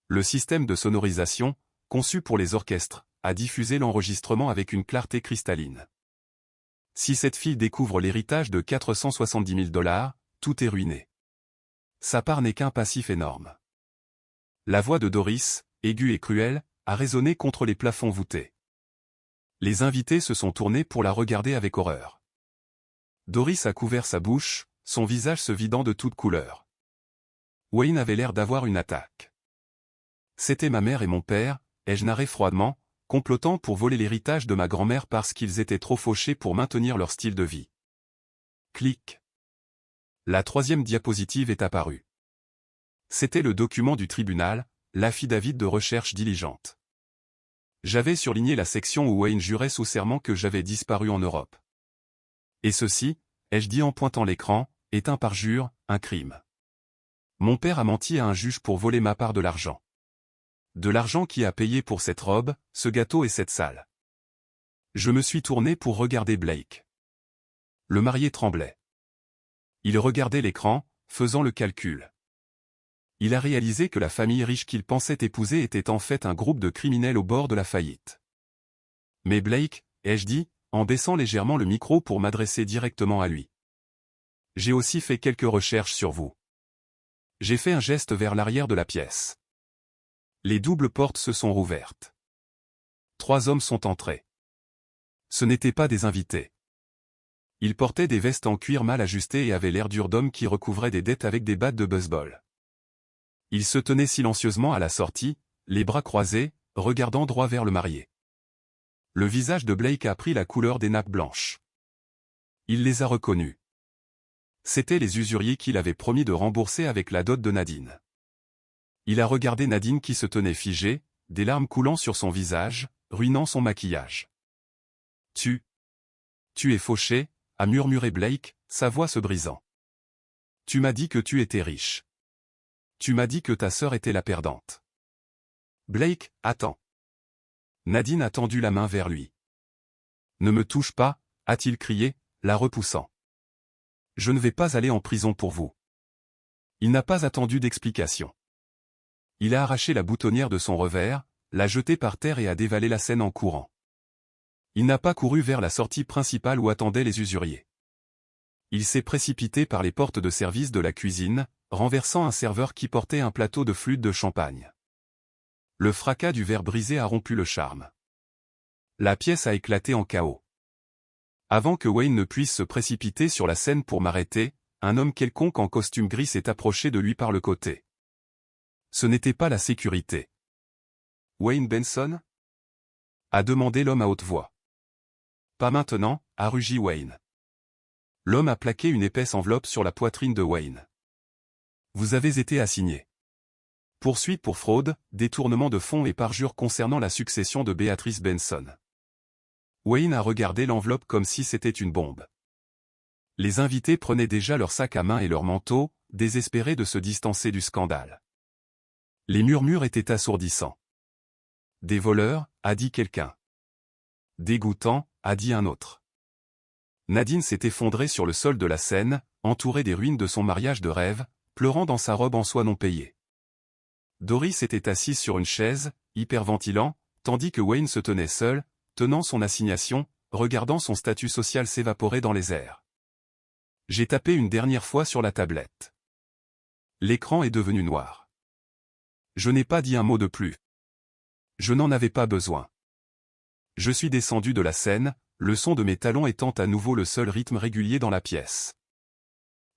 Le système de sonorisation, conçu pour les orchestres, a diffusé l'enregistrement avec une clarté cristalline. Si cette fille découvre l'héritage de 470 000 dollars, tout est ruiné. Sa part n'est qu'un passif énorme. La voix de Doris, aiguë et cruelle, a résonné contre les plafonds voûtés. Les invités se sont tournés pour la regarder avec horreur. Doris a couvert sa bouche, son visage se vidant de toute couleur. Wayne avait l'air d'avoir une attaque. C'était ma mère et mon père, ai-je narré froidement, complotant pour voler l'héritage de ma grand-mère parce qu'ils étaient trop fauchés pour maintenir leur style de vie. Clic. La troisième diapositive est apparue. C'était le document du tribunal, l'affidavit de recherche diligente. J'avais surligné la section où Wayne jurait sous serment que j'avais disparu en Europe. Et ceci, ai-je dit en pointant l'écran, est un parjure, un crime. Mon père a menti à un juge pour voler ma part de l'argent. De l'argent qui a payé pour cette robe, ce gâteau et cette salle. Je me suis tourné pour regarder Blake. Le marié tremblait. Il regardait l'écran, faisant le calcul. Il a réalisé que la famille riche qu'il pensait épouser était en fait un groupe de criminels au bord de la faillite. Mais Blake, ai-je dit, en baissant légèrement le micro pour m'adresser directement à lui. J'ai aussi fait quelques recherches sur vous. J'ai fait un geste vers l'arrière de la pièce. Les doubles portes se sont rouvertes. 3 hommes sont entrés. Ce n'étaient pas des invités. Il portait des vestes en cuir mal ajustées et avait l'air dur d'homme qui recouvrait des dettes avec des battes de baseball. Il se tenait silencieusement à la sortie, les bras croisés, regardant droit vers le marié. Le visage de Blake a pris la couleur des nappes blanches. Il les a reconnus. C'étaient les usuriers qu'il avait promis de rembourser avec la dot de Nadine. Il a regardé Nadine qui se tenait figée, des larmes coulant sur son visage, ruinant son maquillage. « Tu es fauché », a murmuré Blake, sa voix se brisant. « Tu m'as dit que tu étais riche. Tu m'as dit que ta sœur était la perdante. » Blake, attends. Nadine a tendu la main vers lui. « Ne me touche pas », a-t-il crié, la repoussant. « Je ne vais pas aller en prison pour vous. » Il n'a pas attendu d'explication. Il a arraché la boutonnière de son revers, l'a jetée par terre et a dévalé la scène en courant. Il n'a pas couru vers la sortie principale où attendaient les usuriers. Il s'est précipité par les portes de service de la cuisine, renversant un serveur qui portait un plateau de flûte de champagne. Le fracas du verre brisé a rompu le charme. La pièce a éclaté en chaos. Avant que Wayne ne puisse se précipiter sur la scène pour m'arrêter, un homme quelconque en costume gris s'est approché de lui par le côté. Ce n'était pas la sécurité. « Wayne Benson ?» a demandé l'homme à haute voix. « Pas maintenant », a rugi Wayne. L'homme a plaqué une épaisse enveloppe sur la poitrine de Wayne. « Vous avez été assigné. Poursuite pour fraude, détournement de fonds et parjure concernant la succession de Beatrice Benson. » Wayne a regardé l'enveloppe comme si c'était une bombe. Les invités prenaient déjà leurs sacs à main et leurs manteaux, désespérés de se distancer du scandale. Les murmures étaient assourdissants. « Des voleurs », a dit quelqu'un. « Dégoûtant », a dit un autre. Nadine s'est effondrée sur le sol de la scène, entourée des ruines de son mariage de rêve, pleurant dans sa robe en soie non payée. Doris était assise sur une chaise, hyperventilant, tandis que Wayne se tenait seul, tenant son assignation, regardant son statut social s'évaporer dans les airs. J'ai tapé une dernière fois sur la tablette. L'écran est devenu noir. Je n'ai pas dit un mot de plus. Je n'en avais pas besoin. Je suis descendu de la scène, le son de mes talons étant à nouveau le seul rythme régulier dans la pièce.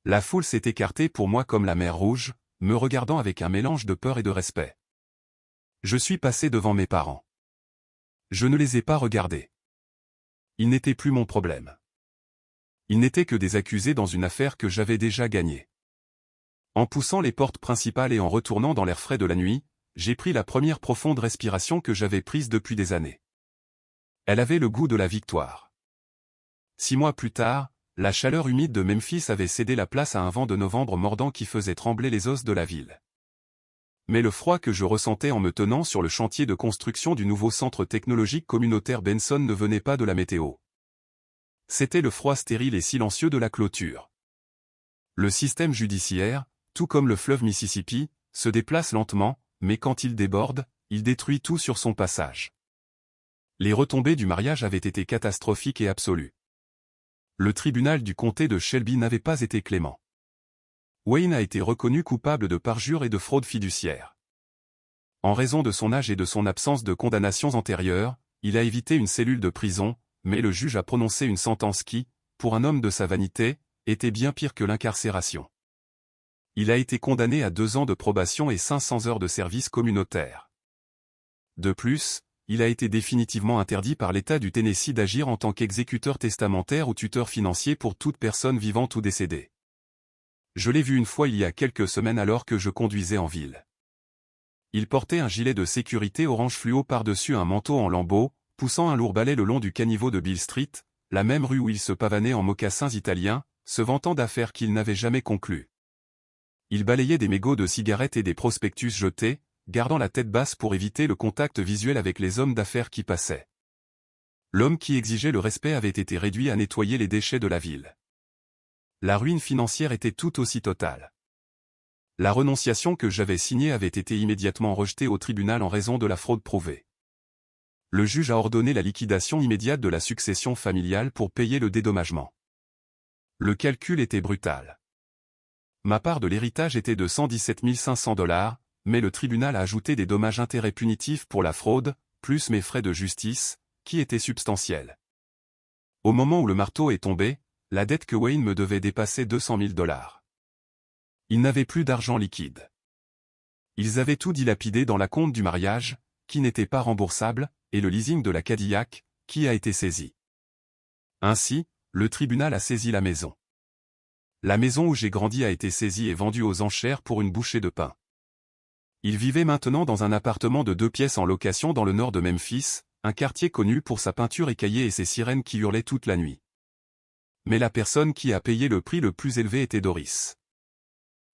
La foule s'est écartée pour moi comme la mer Rouge, me regardant avec un mélange de peur et de respect. Je suis passé devant mes parents. Je ne les ai pas regardés. Ils n'étaient plus mon problème. Ils n'étaient que des accusés dans une affaire que j'avais déjà gagnée. En poussant les portes principales et en retournant dans l'air frais de la nuit, j'ai pris la première profonde respiration que j'avais prise depuis des années. Elle avait le goût de la victoire. 6 mois plus tard, la chaleur humide de Memphis avait cédé la place à un vent de novembre mordant qui faisait trembler les os de la ville. Mais le froid que je ressentais en me tenant sur le chantier de construction du nouveau centre technologique communautaire Benson ne venait pas de la météo. C'était le froid stérile et silencieux de la clôture. Le système judiciaire, tout comme le fleuve Mississippi, se déplace lentement, mais quand il déborde, il détruit tout sur son passage. Les retombées du mariage avaient été catastrophiques et absolues. Le tribunal du comté de Shelby n'avait pas été clément. Wayne a été reconnu coupable de parjure et de fraude fiduciaire. En raison de son âge et de son absence de condamnations antérieures, il a évité une cellule de prison, mais le juge a prononcé une sentence qui, pour un homme de sa vanité, était bien pire que l'incarcération. Il a été condamné à 2 ans de probation et 500 heures de service communautaire. De plus, il a été définitivement interdit par l'État du Tennessee d'agir en tant qu'exécuteur testamentaire ou tuteur financier pour toute personne vivante ou décédée. Je l'ai vu une fois il y a quelques semaines alors que je conduisais en ville. Il portait un gilet de sécurité orange fluo par-dessus un manteau en lambeaux, poussant un lourd balai le long du caniveau de Bill Street, la même rue où il se pavanait en mocassins italiens, se vantant d'affaires qu'il n'avait jamais conclues. Il balayait des mégots de cigarettes et des prospectus jetés, gardant la tête basse pour éviter le contact visuel avec les hommes d'affaires qui passaient. L'homme qui exigeait le respect avait été réduit à nettoyer les déchets de la ville. La ruine financière était tout aussi totale. La renonciation que j'avais signée avait été immédiatement rejetée au tribunal en raison de la fraude prouvée. Le juge a ordonné la liquidation immédiate de la succession familiale pour payer le dédommagement. Le calcul était brutal. Ma part de l'héritage était de 117 500 $, mais le tribunal a ajouté des dommages-intérêts punitifs pour la fraude, plus mes frais de justice, qui étaient substantiels. Au moment où le marteau est tombé, la dette que Wayne me devait dépassait 200 000 $. Ils n'avaient plus d'argent liquide. Ils avaient tout dilapidé dans l'acompte du mariage, qui n'était pas remboursable, et le leasing de la Cadillac, qui a été saisi. Ainsi, le tribunal a saisi la maison. La maison où j'ai grandi a été saisie et vendue aux enchères pour une bouchée de pain. Ils vivaient maintenant dans un appartement de 2 pièces en location dans le nord de Memphis, un quartier connu pour sa peinture écaillée et ses sirènes qui hurlaient toute la nuit. Mais la personne qui a payé le prix le plus élevé était Doris.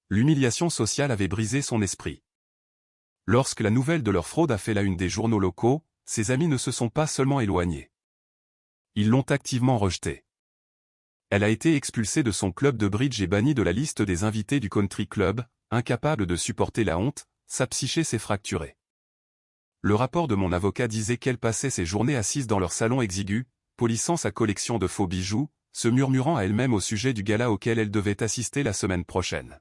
L'humiliation sociale avait brisé son esprit. Lorsque la nouvelle de leur fraude a fait la une des journaux locaux, ses amis ne se sont pas seulement éloignés. Ils l'ont activement rejetée. Elle a été expulsée de son club de bridge et bannie de la liste des invités du country club, incapable de supporter la honte, sa psyché s'est fracturée. Le rapport de mon avocat disait qu'elle passait ses journées assise dans leur salon exigu, polissant sa collection de faux bijoux, se murmurant à elle-même au sujet du gala auquel elle devait assister la semaine prochaine.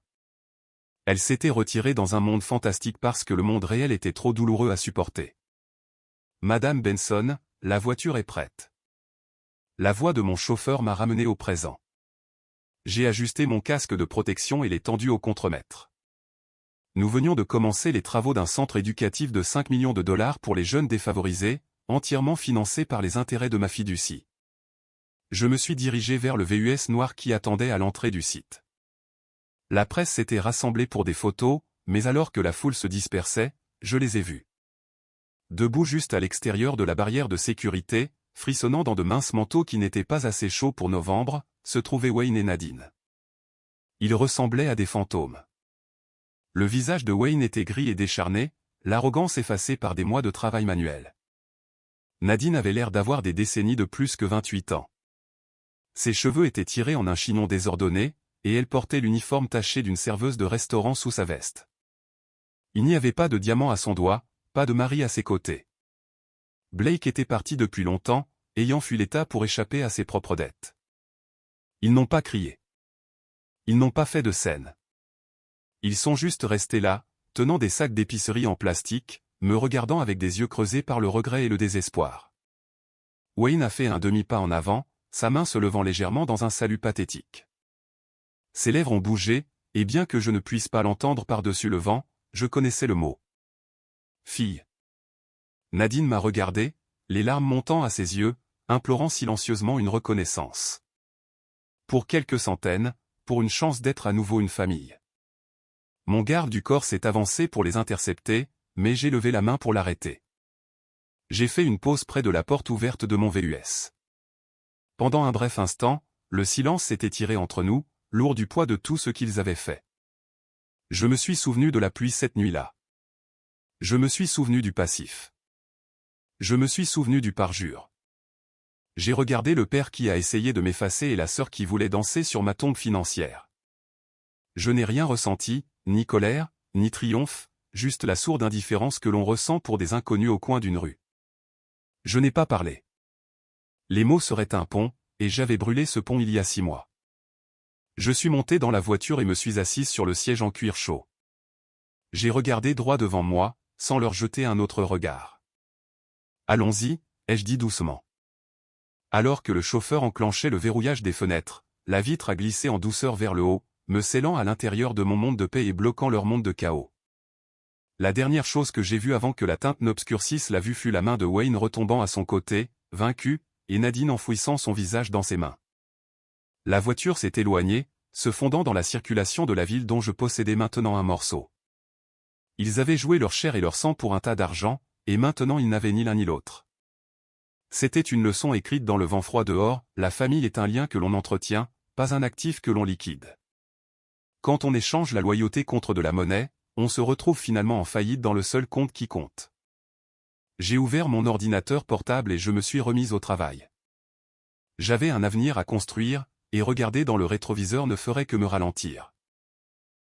Elle s'était retirée dans un monde fantastique parce que le monde réel était trop douloureux à supporter. Madame Benson, la voiture est prête. La voix de mon chauffeur m'a ramené au présent. J'ai ajusté mon casque de protection et l'ai tendu au contremaître. Nous venions de commencer les travaux d'un centre éducatif de 5 millions de $ pour les jeunes défavorisés, entièrement financé par les intérêts de ma fiducie. Je me suis dirigé vers le VUS noir qui attendait à l'entrée du site. La presse s'était rassemblée pour des photos, mais alors que la foule se dispersait, je les ai vus. Debout juste à l'extérieur de la barrière de sécurité, frissonnant dans de minces manteaux qui n'étaient pas assez chauds pour novembre, se trouvaient Wayne et Nadine. Ils ressemblaient à des fantômes. Le visage de Wayne était gris et décharné, l'arrogance effacée par des mois de travail manuel. Nadine avait l'air d'avoir des décennies de plus que 28 ans. Ses cheveux étaient tirés en un chignon désordonné, et elle portait l'uniforme taché d'une serveuse de restaurant sous sa veste. Il n'y avait pas de diamant à son doigt, pas de mari à ses côtés. Blake était parti depuis longtemps, ayant fui l'État pour échapper à ses propres dettes. Ils n'ont pas crié. Ils n'ont pas fait de scène. Ils sont juste restés là, tenant des sacs d'épicerie en plastique, me regardant avec des yeux creusés par le regret et le désespoir. Wayne a fait un demi-pas en avant, sa main se levant légèrement dans un salut pathétique. Ses lèvres ont bougé, et bien que je ne puisse pas l'entendre par-dessus le vent, je connaissais le mot. Fille. Nadine m'a regardé, les larmes montant à ses yeux, implorant silencieusement une reconnaissance. Pour quelques centaines, pour une chance d'être à nouveau une famille. Mon garde du corps s'est avancé pour les intercepter, mais j'ai levé la main pour l'arrêter. J'ai fait une pause près de la porte ouverte de mon VUS. Pendant un bref instant, le silence s'est étiré entre nous, lourd du poids de tout ce qu'ils avaient fait. Je me suis souvenu de la pluie cette nuit-là. Je me suis souvenu du passif. Je me suis souvenu du parjure. J'ai regardé le père qui a essayé de m'effacer et la sœur qui voulait danser sur ma tombe financière. Je n'ai rien ressenti, ni colère, ni triomphe, juste la sourde indifférence que l'on ressent pour des inconnus au coin d'une rue. Je n'ai pas parlé. Les mots seraient un pont, et j'avais brûlé ce pont il y a 6 mois. Je suis monté dans la voiture et me suis assise sur le siège en cuir chaud. J'ai regardé droit devant moi, sans leur jeter un autre regard. Allons-y, ai-je dit doucement. Alors que le chauffeur enclenchait le verrouillage des fenêtres, la vitre a glissé en douceur vers le haut, me scellant à l'intérieur de mon monde de paix et bloquant leur monde de chaos. La dernière chose que j'ai vue avant que la teinte n'obscurcisse la vue fut la main de Wayne retombant à son côté, vaincu, et Nadine enfouissant son visage dans ses mains. La voiture s'est éloignée, se fondant dans la circulation de la ville dont je possédais maintenant un morceau. Ils avaient joué leur chair et leur sang pour un tas d'argent, et maintenant ils n'avaient ni l'un ni l'autre. C'était une leçon écrite dans le vent froid dehors, la famille est un lien que l'on entretient, pas un actif que l'on liquide. Quand on échange la loyauté contre de la monnaie, on se retrouve finalement en faillite dans le seul compte qui compte. J'ai ouvert mon ordinateur portable et je me suis remise au travail. J'avais un avenir à construire, et regarder dans le rétroviseur ne ferait que me ralentir.